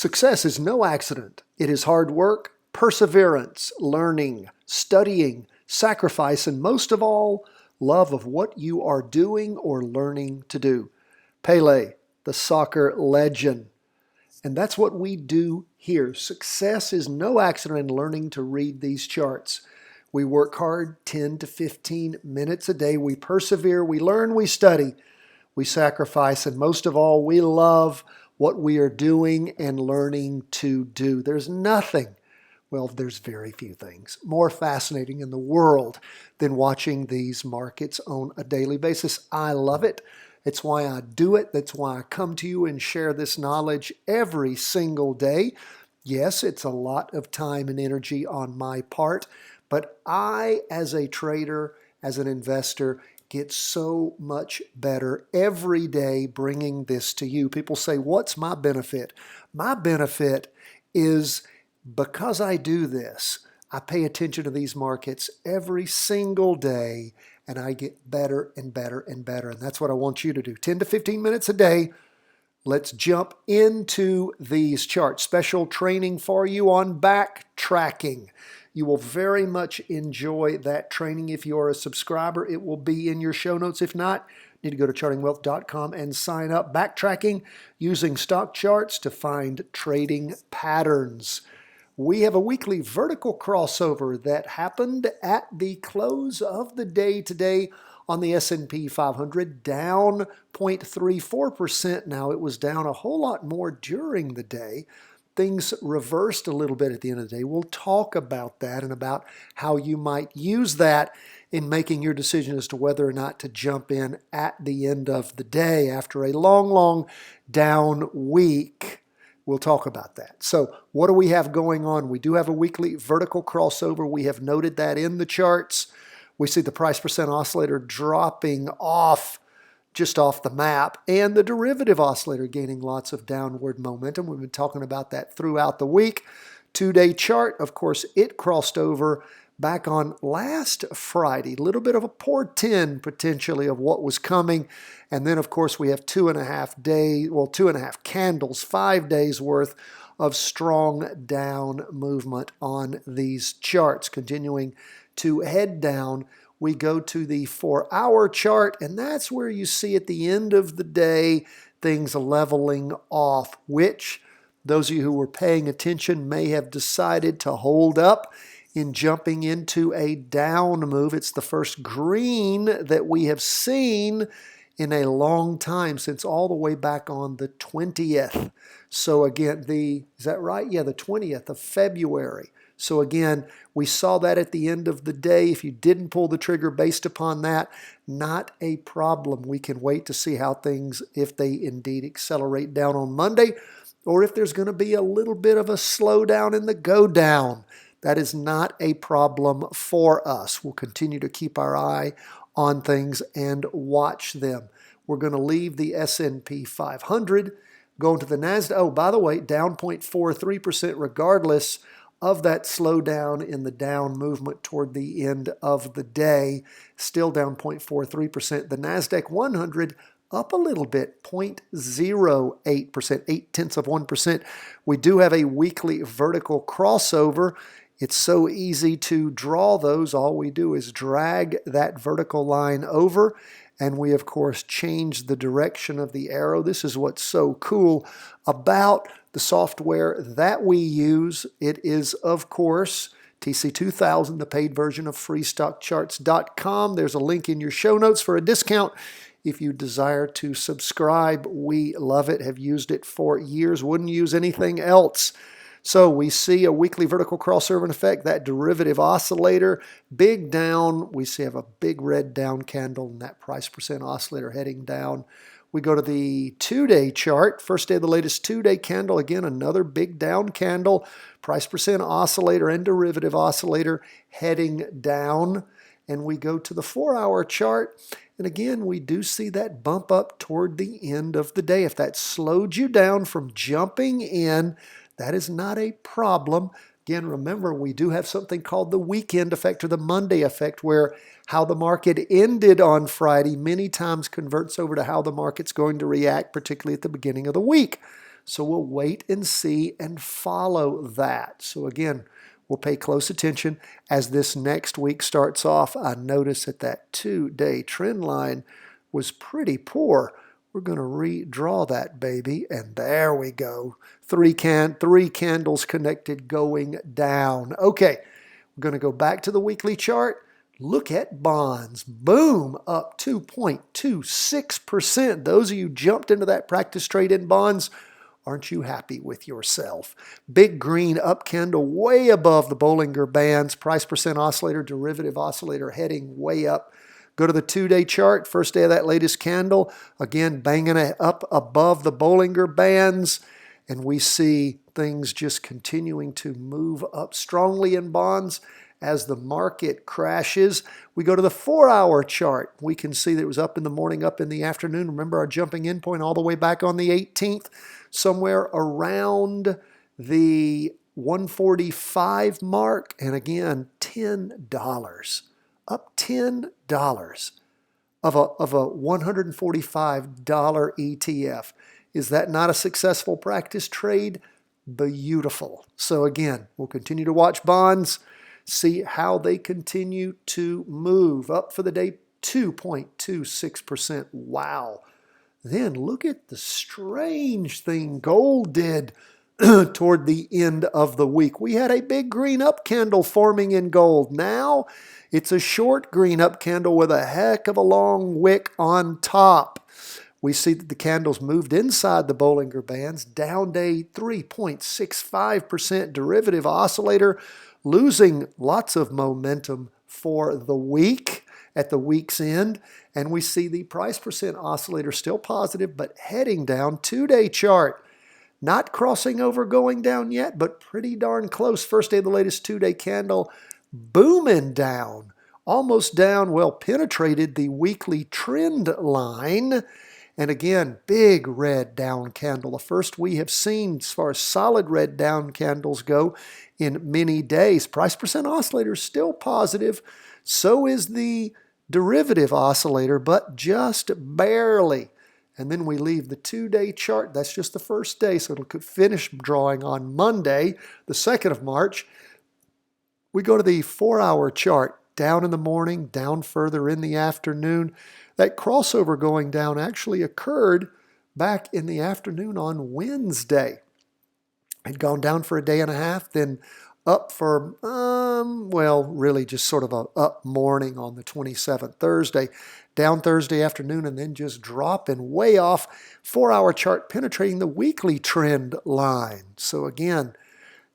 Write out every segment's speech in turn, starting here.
Success is no accident. It is hard work, perseverance, learning, studying, sacrifice, and most of all, love of what you are doing or learning to do. Pele, the soccer legend. And that's what we do here. Success is no accident in learning to read these charts. We work hard 10 to 15 minutes a day. We persevere, we learn, we study, we sacrifice, and most of all, we love what we are doing and learning to do. There's nothing, well, there's very few things more fascinating in the world than watching these markets on a daily basis. I love it. It's why I do it. That's why I come to you and share this knowledge every single day. Yes, it's a lot of time and energy on my part, but I, as a trader, as an investor, get so much better every day bringing this to you. People say, what's my benefit? My benefit is because I do this, I pay attention to these markets every single day, and I get better and better and better. And that's what I want you to do. 10 to 15 minutes a day. Let's jump into these charts. Special training for you on backtracking. You will very much enjoy that training if you are a subscriber. It will be in your show notes. If not, you need to go to chartingwealth.com and sign up. Backtracking using stock charts to find trading patterns. We have a weekly vertical crossover that happened at the close of the day today on the S&P 500, down 0.34%. Now, it was down a whole lot more during the day. Things reversed a little bit at the end of the day. We'll talk about that and about how you might use that in making your decision as to whether or not to jump in at the end of the day after a long, long down week. We'll talk about that. So what do we have going on? We do have a weekly vertical crossover. We have noted that in the charts. We see the price percent oscillator dropping off, just off the map, and the derivative oscillator gaining lots of downward momentum. We've been talking about that throughout the week. 2-day chart, of course, it crossed over back on last Friday. A little bit of a portend potentially of what was coming. And then, of course, we have 2.5 candles, 5 days worth of strong down movement on these charts. Continuing to head down, we go to the 4-hour chart, and that's where you see at the end of the day things leveling off, which those of you who were paying attention may have decided to hold up in jumping into a down move. It's the first green that we have seen in a long time, since all the way back on the 20th. So again, is that right? Yeah, the 20th of February. So again, we saw that at the end of the day. If you didn't pull the trigger based upon that, not a problem. We can wait to see how things, if they indeed accelerate down on Monday, or if there's going to be a little bit of a slowdown in the go down. That is not a problem for us. We'll continue to keep our eye on things and watch them. We're going to leave the S&P 500, go into the Nasdaq. Oh, by the way, down 0.43% regardless of that slowdown in the down movement toward the end of the day. Still down 0.43%. The Nasdaq 100 up a little bit, 0.08%, 0.8%. We do have a weekly vertical crossover. It's so easy to draw those. All we do is drag that vertical line over, and we, of course, change the direction of the arrow. This is what's so cool about the software that we use. It is, of course, TC2000, the paid version of freestockcharts.com. There's a link in your show notes for a discount if you desire to subscribe. We love it, have used it for years, wouldn't use anything else. So we see a weekly vertical crossover in effect, that derivative oscillator, big down. We see have a big red down candle and that price percent oscillator heading down. We go to the 2-day chart, first day of the latest 2-day candle. Again, another big down candle, price percent oscillator and derivative oscillator heading down. And we go to the 4-hour chart. And again, we do see that bump up toward the end of the day. If that slowed you down from jumping in, that is not a problem. Again, remember, we do have something called the weekend effect or the Monday effect, where how the market ended on Friday many times converts over to how the market's going to react, particularly at the beginning of the week. So we'll wait and see and follow that. So again, we'll pay close attention as this next week starts off. I notice that that 2-day trend line was pretty poor. We're going to redraw that baby, and there we go. Three candles connected going down. Okay, we're going to go back to the weekly chart. Look at bonds. Boom, up 2.26%. Those of you jumped into that practice trade in bonds, aren't you happy with yourself? Big green up candle way above the Bollinger Bands. Price percent oscillator, derivative oscillator heading way up. Go to the 2-day chart, first day of that latest candle. Again, banging up above the Bollinger Bands. And we see things just continuing to move up strongly in bonds as the market crashes. We go to the 4-hour chart. We can see that it was up in the morning, up in the afternoon. Remember our jumping in point all the way back on the 18th, somewhere around the 145 mark. And again, $10. Up $10 of a $145 ETF. Is that not a successful practice trade? Beautiful. So again, we'll continue to watch bonds, see how they continue to move. Up for the day, 2.26%. Wow. Then look at the strange thing gold did toward the end of the week. We had a big green up candle forming in gold. Now it's a short green up candle with a heck of a long wick on top. We see that the candles moved inside the Bollinger Bands. Down day, 3.65% derivative oscillator, losing lots of momentum for the week at the week's end. And we see the price percent oscillator still positive, but heading down. 2-day chart. Not crossing over, going down yet, but pretty darn close. First day of the latest 2-day candle, booming down. Almost down, well, penetrated the weekly trend line. And again, big red down candle. The first we have seen as far as solid red down candles go in many days. Price percent oscillator is still positive. So is the derivative oscillator, but just barely. And then we leave the 2-day chart. That's just the first day, so it'll finish drawing on Monday, the 2nd of March. We go to the 4-hour chart. Down in the morning, down further in the afternoon. That crossover going down actually occurred back in the afternoon on Wednesday. Had gone down for a day and a half, then up for, really just sort of a up morning on the 27th, Thursday. Down Thursday afternoon and then just dropping way off. 4-hour chart penetrating the weekly trend line. So again,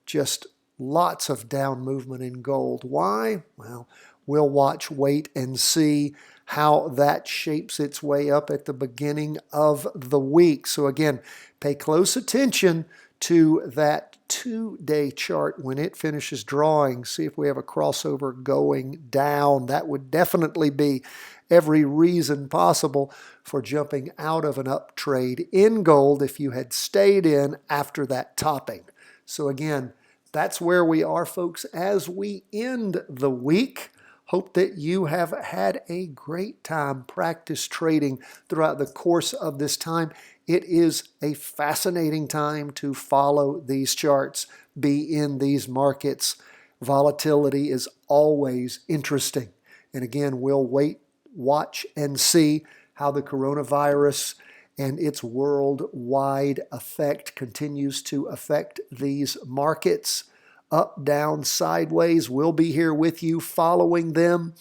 just lots of down movement in gold. Why? Well, we'll watch, wait, and see how that shapes its way up at the beginning of the week. So again, pay close attention to that 2-day chart when it finishes drawing. See if we have a crossover going down. That would definitely be every reason possible for jumping out of an up trade in gold if you had stayed in after that topping. So again, that's where we are, folks, as we end the week. Hope that you have had a great time practice trading throughout the course of this time. It is a fascinating time to follow these charts, be in these markets. Volatility is always interesting. And again, we'll wait, watch, and see how the coronavirus and its worldwide effect continues to affect these markets. Up, down, sideways. We'll be here with you following them.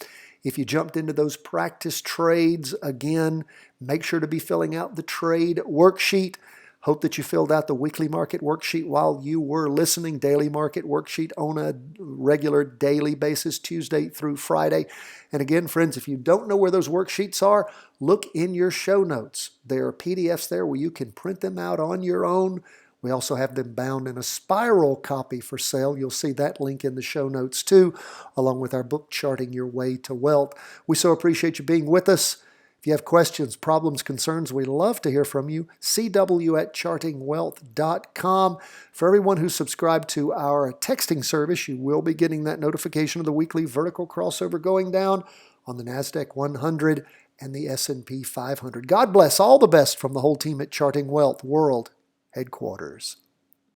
If you jumped into those practice trades, again, make sure to be filling out the trade worksheet. Hope that you filled out the weekly market worksheet while you were listening. Daily market worksheet on a regular daily basis, Tuesday through Friday. And again, friends, if you don't know where those worksheets are, look in your show notes. There are PDFs there where you can print them out on your own. We also have them bound in a spiral copy for sale. You'll see that link in the show notes too, along with our book, Charting Your Way to Wealth. We so appreciate you being with us. If you have questions, problems, concerns, we'd love to hear from you. cw@chartingwealth.com. For everyone who's subscribed to our texting service, you will be getting that notification of the weekly vertical crossover going down on the Nasdaq 100 and the S&P 500. God bless. All the best from the whole team at Charting Wealth World headquarters.